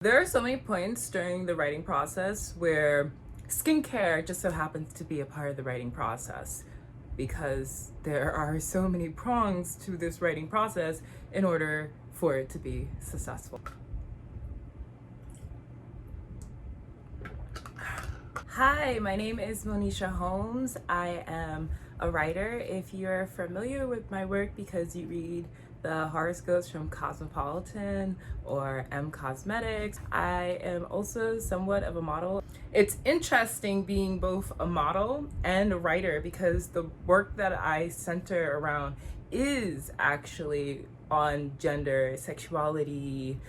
There are so many points during the writing process where skincare just so happens to be a part of the writing process because there are so many prongs to this writing process in order for it to be successful. Hi, my name is Monisha Holmes. I am a writer. If you're familiar with my work because you read the horoscopes from Cosmopolitan or M Cosmetics, I am also somewhat of a model. It's interesting being both a model and a writer because the work that I center around is actually on gender, sexuality,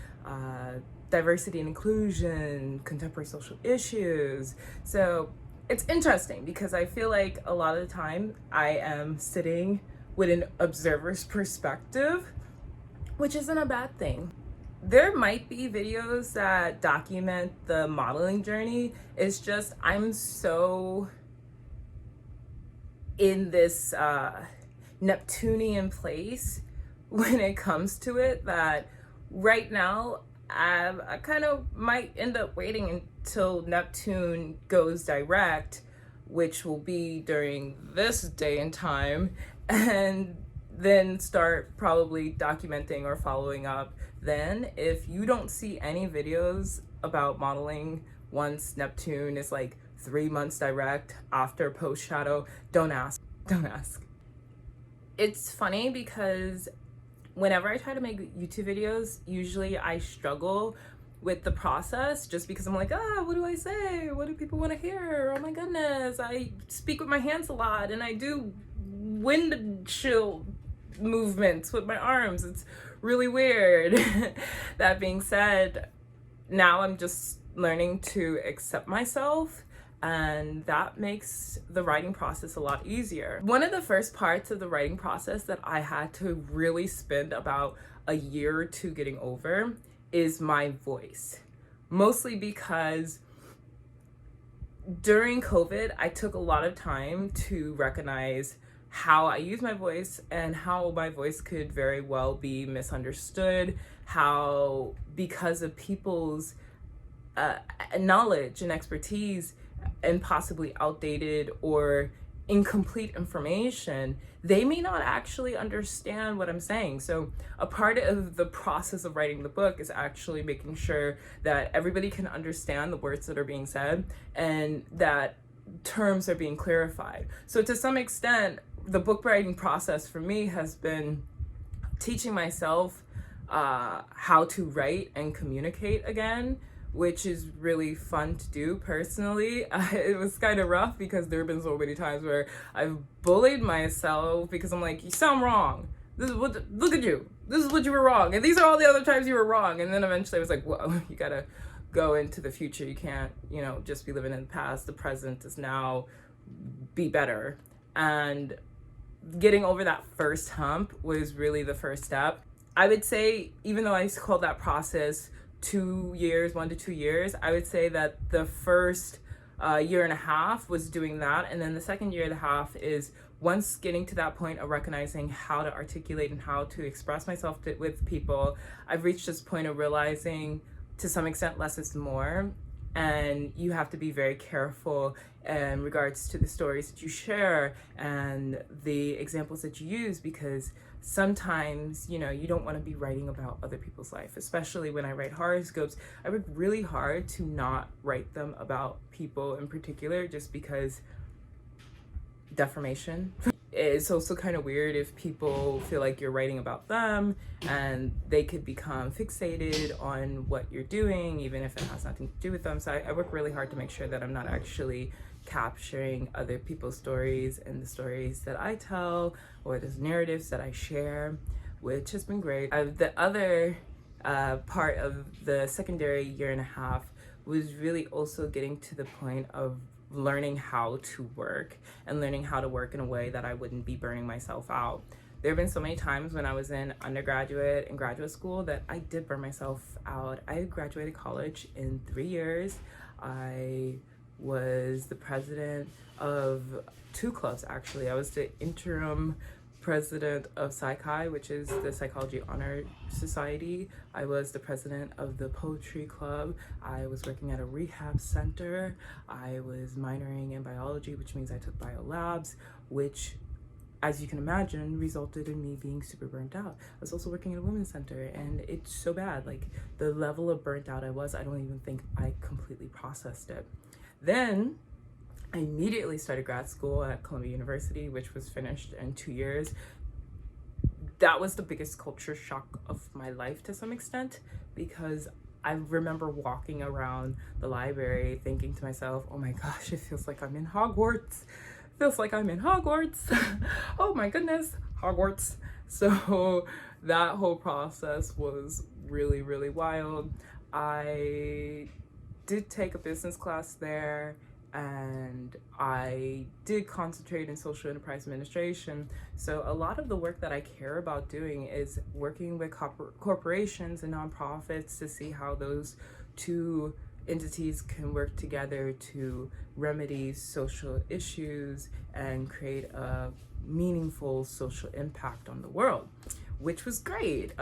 diversity and inclusion, contemporary social issues. So it's interesting because I feel like a lot of the time I am sitting with an observer's perspective, which isn't a bad thing. There might be videos that document the modeling journey. It's just I'm so in this Neptunian place when it comes to it that right now I kind of might end up waiting until Neptune goes direct, which will be during this day and time, and then start probably documenting or following up. Then, if you don't see any videos about modeling once Neptune is like 3 months direct after post shadow, don't ask. Don't ask. It's funny because whenever I try to make YouTube videos, usually I struggle with the process just because I'm like, what do I say? What do people want to hear? Oh my goodness. I speak with my hands a lot and I do windshield movements with my arms. It's really weird. That being said, now I'm just learning to accept myself, and that makes the writing process a lot easier. One of the first parts of the writing process that I had to really spend about a year or two getting over is my voice. Mostly because during COVID, I took a lot of time to recognize how I use my voice and how my voice could very well be misunderstood, how because of people's knowledge and expertise and possibly outdated or incomplete information, they may not actually understand what I'm saying. So a part of the process of writing the book is actually making sure that everybody can understand the words that are being said and that terms are being clarified. So to some extent, the book writing process for me has been teaching myself how to write and communicate again, which is really fun to do personally. It was kind of rough because there have been so many times where I've bullied myself because I'm like, you sound wrong. This is what, look at you. This is what you were wrong. And these are all the other times you were wrong. And then eventually I was like, whoa, you gotta go into the future. You can't, just be living in the past. The present is now, be better. And getting over that first hump was really the first step. I would say, even though I called that process 2 years, 1 to 2 years, I would say that the first year and a half was doing that. And then the second year and a half is once getting to that point of recognizing how to articulate and how to express myself with people, I've reached this point of realizing to some extent less is more. And you have to be very careful in regards to the stories that you share and the examples that you use, because sometimes, you don't want to be writing about other people's life, especially when I write horoscopes. I work really hard to not write them about people in particular, just because defamation. It's also kind of weird if people feel like you're writing about them and they could become fixated on what you're doing, even if it has nothing to do with them. So I work really hard to make sure that I'm not actually capturing other people's stories and the stories that I tell or the narratives that I share, which has been great. The other part of the secondary year and a half was really also getting to the point of learning how to work and learning how to work in a way that I wouldn't be burning myself out. There have been so many times when I was in undergraduate and graduate school that I did burn myself out. I graduated college in 3 years. I was the president of 2 clubs, actually. I was the interim president of Psychi, which is the Psychology Honor Society. I was the president of the Poetry Club. I was working at a rehab center. I was minoring in biology, which means I took bio labs, which, as you can imagine, resulted in me being super burnt out. I was also working at a women's center, and it's so bad. Like, the level of burnt out I don't even think I completely processed it. Then I immediately started grad school at Columbia University, which was finished in 2 years. That was the biggest culture shock of my life to some extent, because I remember walking around the library thinking to myself, oh my gosh, it feels like I'm in Hogwarts. Feels like I'm in Hogwarts. Oh my goodness, Hogwarts. So that whole process was really, really wild. I did take a business class there, and I did concentrate in social enterprise administration. So a lot of the work that I care about doing is working with corporations and nonprofits to see how those two entities can work together to remedy social issues and create a meaningful social impact on the world, which was great.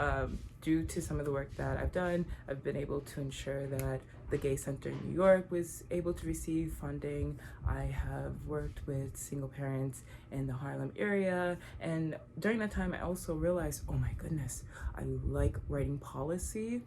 Due to some of the work that I've done, I've been able to ensure that the Gay Center in New York was able to receive funding. I have worked with single parents in the Harlem area, and during that time I also realized, oh my goodness, I like writing policy.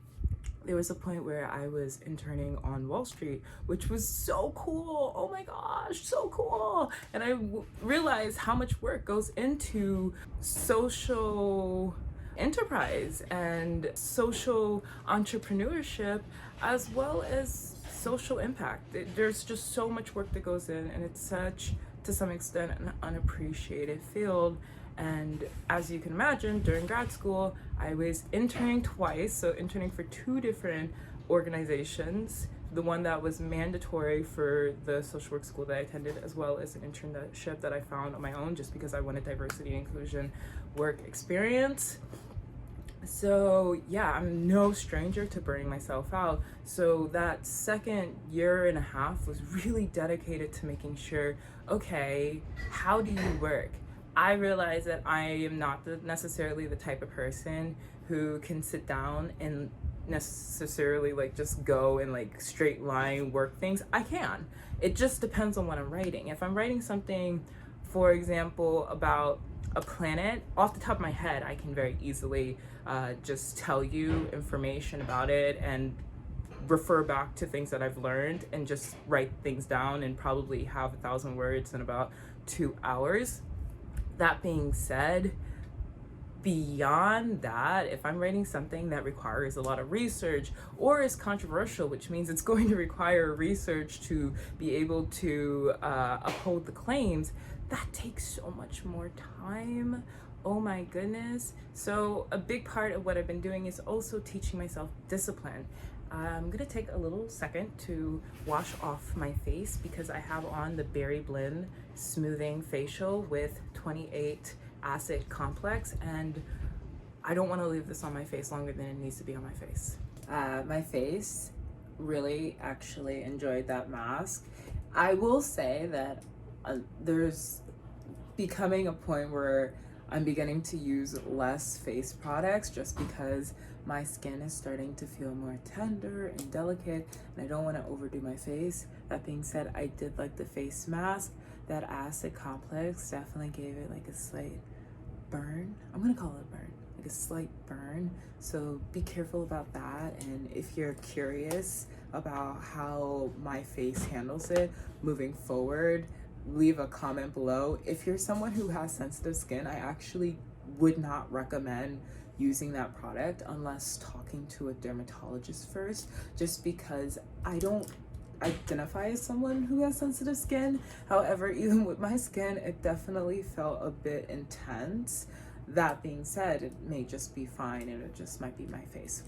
There was a point where I was interning on Wall Street, which was so cool. Oh my gosh, so cool. And I realized how much work goes into social enterprise and social entrepreneurship, as well as social impact. There's just so much work that goes in, and it's such, to some extent, an unappreciated field. And as you can imagine, during grad school, I was interning twice, so interning for 2 different organizations. The one that was mandatory for the social work school that I attended, as well as an internship that I found on my own just because I wanted diversity and inclusion work experience. So yeah, I'm no stranger to burning myself out. So that second year and a half was really dedicated to making sure, okay, how do you work? I realize that I am not necessarily the type of person who can sit down and necessarily like just go and like straight line work things. I can. It just depends on what I'm writing. If I'm writing something, for example, about a planet, off the top of my head, I can very easily just tell you information about it and refer back to things that I've learned and just write things down and probably have 1,000 words in about 2 hours. That being said, beyond that, if I'm writing something that requires a lot of research or is controversial, which means it's going to require research to be able to uphold the claims, that takes so much more time. Oh my goodness. So a big part of what I've been doing is also teaching myself discipline. I'm gonna take a little second to wash off my face because I have on the Berry Blend Smoothing Facial with 28 Acid Complex, and I don't want to leave this on my face longer than it needs to be on my face. My face really actually enjoyed that mask. I will say that there's becoming a point where I'm beginning to use less face products just because my skin is starting to feel more tender and delicate, and I don't want to overdo my face. That being said, I did like the face mask. That Acid Complex definitely gave it like a slight burn. I'm gonna call it a burn, like a slight burn. So be careful about that. And if you're curious about how my face handles it moving forward, leave a comment below. If you're someone who has sensitive skin, I actually would not recommend using that product unless talking to a dermatologist first, just because I don't identify as someone who has sensitive skin. However, even with my skin, it definitely felt a bit intense. That being said, it may just be fine and it just might be my face.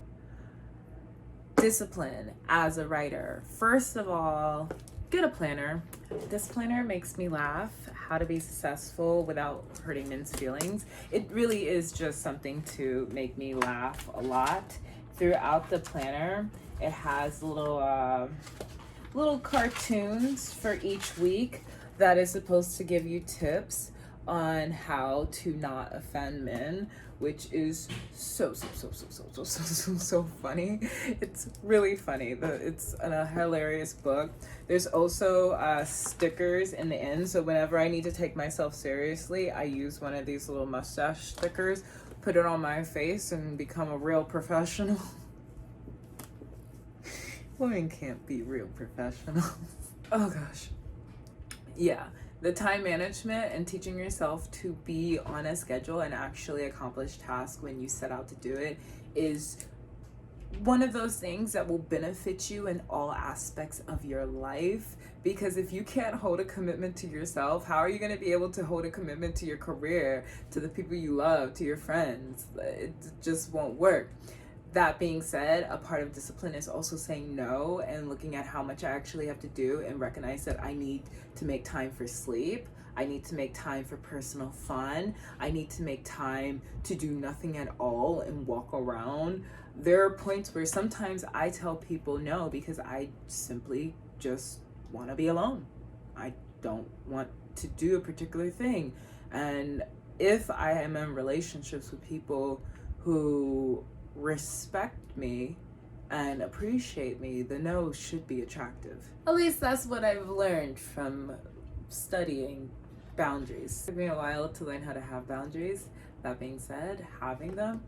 Discipline as a writer. First of all, get a planner. This planner makes me laugh. How to be successful without hurting men's feelings. It really is just something to make me laugh a lot. Throughout the planner, it has little cartoons for each week that is supposed to give you tips on how to not offend men, which is so funny. It's really funny. It's a hilarious book. There's also stickers in the end, so whenever I need to take myself seriously, I use one of these little mustache stickers, put it on my face, and become a real professional. Women can't be real professionals. Oh gosh. Yeah, the time management and teaching yourself to be on a schedule and actually accomplish tasks when you set out to do it is one of those things that will benefit you in all aspects of your life. Because if you can't hold a commitment to yourself, how are you going to be able to hold a commitment to your career, to the people you love, to your friends? It just won't work. That being said, a part of discipline is also saying no and looking at how much I actually have to do and recognize that I need to make time for sleep. I need to make time for personal fun. I need to make time to do nothing at all and walk around. There are points where sometimes I tell people no because I simply just want to be alone. I don't want to do a particular thing. And if I am in relationships with people who respect me and appreciate me, the no should be attractive. At least that's what I've learned from studying boundaries. It took me a while to learn how to have boundaries. That being said, having them,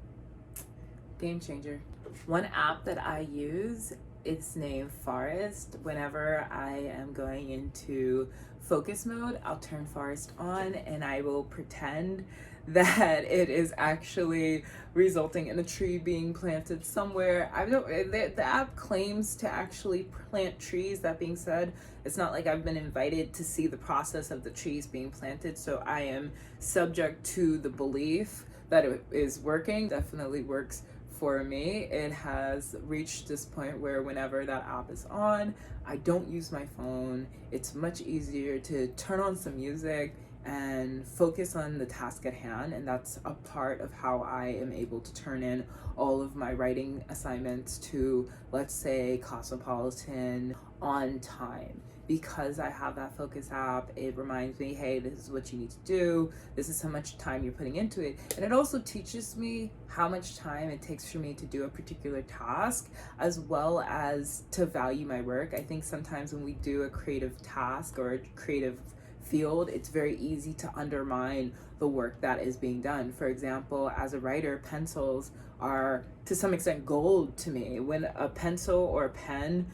game changer. One app that I use, it's named Forest. Whenever I am going into focus mode, I'll turn Forest on and I will pretend that it is actually resulting in a tree being planted somewhere. The app claims to actually plant trees. That being said, it's not like I've been invited to see the process of the trees being planted, so I am subject to the belief that it is working. Definitely works for me. It has reached this point where whenever that app is on, I don't use my phone. It's much easier to turn on some music and focus on the task at hand, and that's a part of how I am able to turn in all of my writing assignments to, let's say, Cosmopolitan on time. Because I have that focus app, it reminds me, hey, this is what you need to do, this is how much time you're putting into it. And it also teaches me how much time it takes for me to do a particular task, as well as to value my work. I think sometimes when we do a creative task or a creative field, it's very easy to undermine the work that is being done. For example, as a writer, pencils are to some extent gold to me. When a pencil or a pen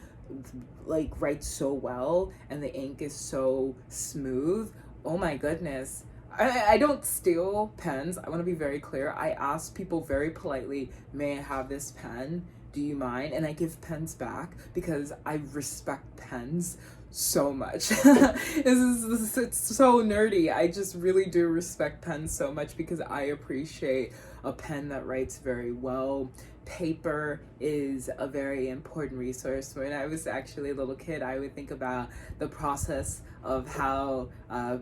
like writes so well and the ink is so smooth, oh my goodness. I don't steal pens. I want to be very clear. I ask people very politely, may I have this pen? Do you mind? And I give pens back because I respect pens so much. It's so nerdy. I just really do respect pens so much because I appreciate a pen that writes very well. Paper is a very important resource. When I was actually a little kid, I would think about the process of how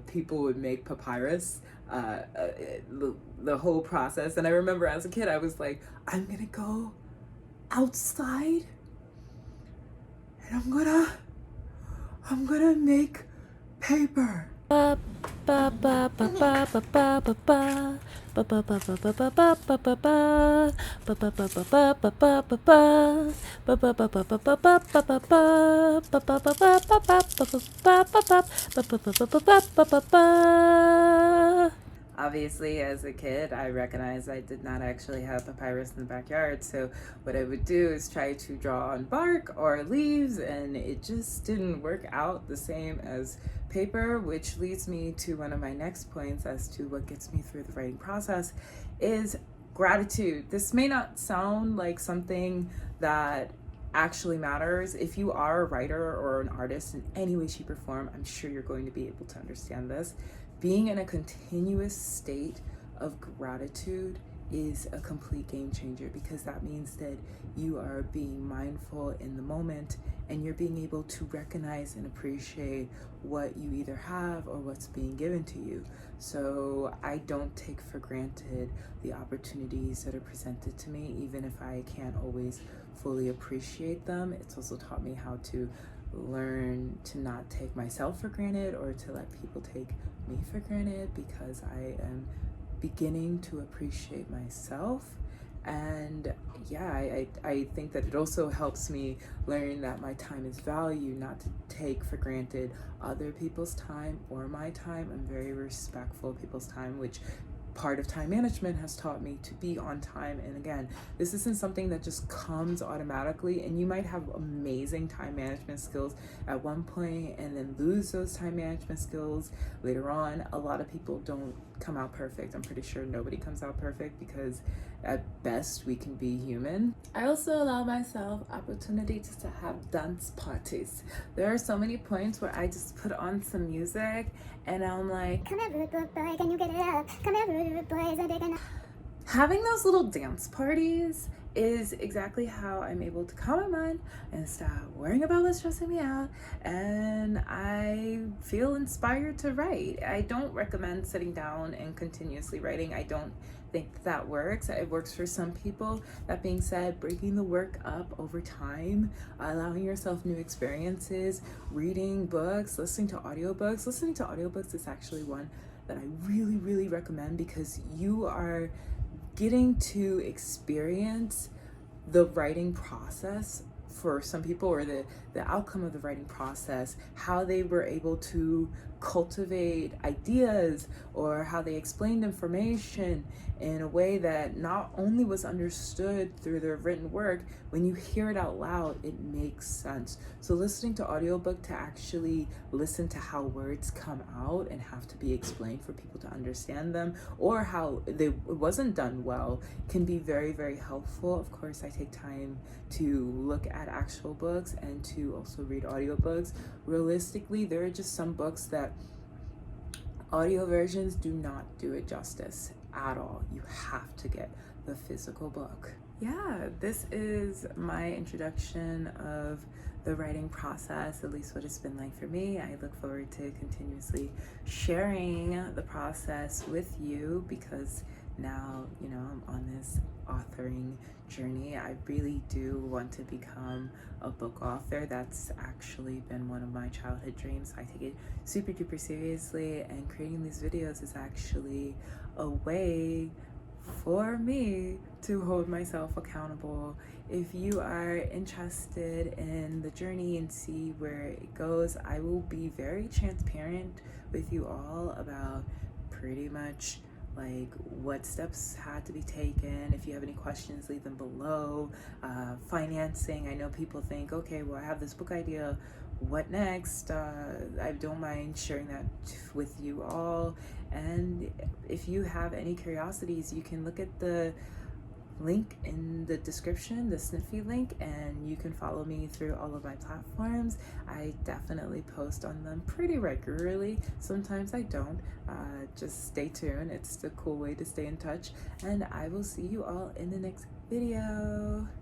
people would make papyrus, the whole process. And I remember as a kid, I was like, I'm gonna go outside and I'm gonna make paper. Obviously, as a kid, I recognized I did not actually have papyrus in the backyard, so what I would do is try to draw on bark or leaves, and it just didn't work out the same as paper, which leads me to one of my next points as to what gets me through the writing process is gratitude. This may not sound like something that actually matters. If you are a writer or an artist in any way, shape, or form, I'm sure you're going to be able to understand this. Being in a continuous state of gratitude is a complete game changer, because that means that you are being mindful in the moment and you're being able to recognize and appreciate what you either have or what's being given to you. So I don't take for granted the opportunities that are presented to me, even if I can't always fully appreciate them. It's also taught me how to learn to not take myself for granted or to let people take me for granted, because I am beginning to appreciate myself. And yeah, I think that it also helps me learn that my time is valued, not to take for granted other people's time or my time. I'm very respectful of people's time, which part of time management has taught me to be on time. And again, this isn't something that just comes automatically, and you might have amazing time management skills at one point and then lose those time management skills later on. A lot of people don't come out perfect. I'm pretty sure nobody comes out perfect, because at best we can be human. I also allow myself opportunities to have dance parties. There are so many points where I just put on some music and I'm like, come here, rude boy, can you get it up? Come here, rude boys, are they gonna... Having those little dance parties is exactly how I'm able to calm my mind and stop worrying about what's stressing me out, and I feel inspired to write. I don't recommend sitting down and continuously writing. I don't think that works. It works for some people. That being said, breaking the work up over time, allowing yourself new experiences, reading books, listening to audiobooks. Listening to audiobooks is actually one that I really recommend, because you are getting to experience the writing process for some people, or the outcome of the writing process, how they were able to cultivate ideas, or how they explained information in a way that not only was understood through their written work, when you hear it out loud, it makes sense. So listening to audiobook, to actually listen to how words come out and have to be explained for people to understand them, or how it wasn't done well, can be very helpful. Of course, I take time to look at actual books and to also read audiobooks. Realistically, there are just some books that audio versions do not do it justice at all. You have to get the physical book. Yeah, this is my introduction of the writing process, at least what it's been like for me. I look forward to continuously sharing the process with you, because now, you know, I'm on this authoring journey. I really do want to become a book author. That's actually been one of my childhood dreams. I take it super duper seriously, and creating these videos is actually a way for me to hold myself accountable. If you are interested in the journey and see where it goes, I will be very transparent with you all about pretty much like what steps had to be taken. If you have any questions, leave them below. Financing, I know people think, okay, well, I have this book idea, what next? I don't mind sharing that with you all. And if you have any curiosities, you can look at the link in the description, the Sniffy link, and you can follow me through all of my platforms. I definitely post on them pretty regularly. Sometimes I don't. Just stay tuned. It's the cool way to stay in touch, and I will see you all in the next video.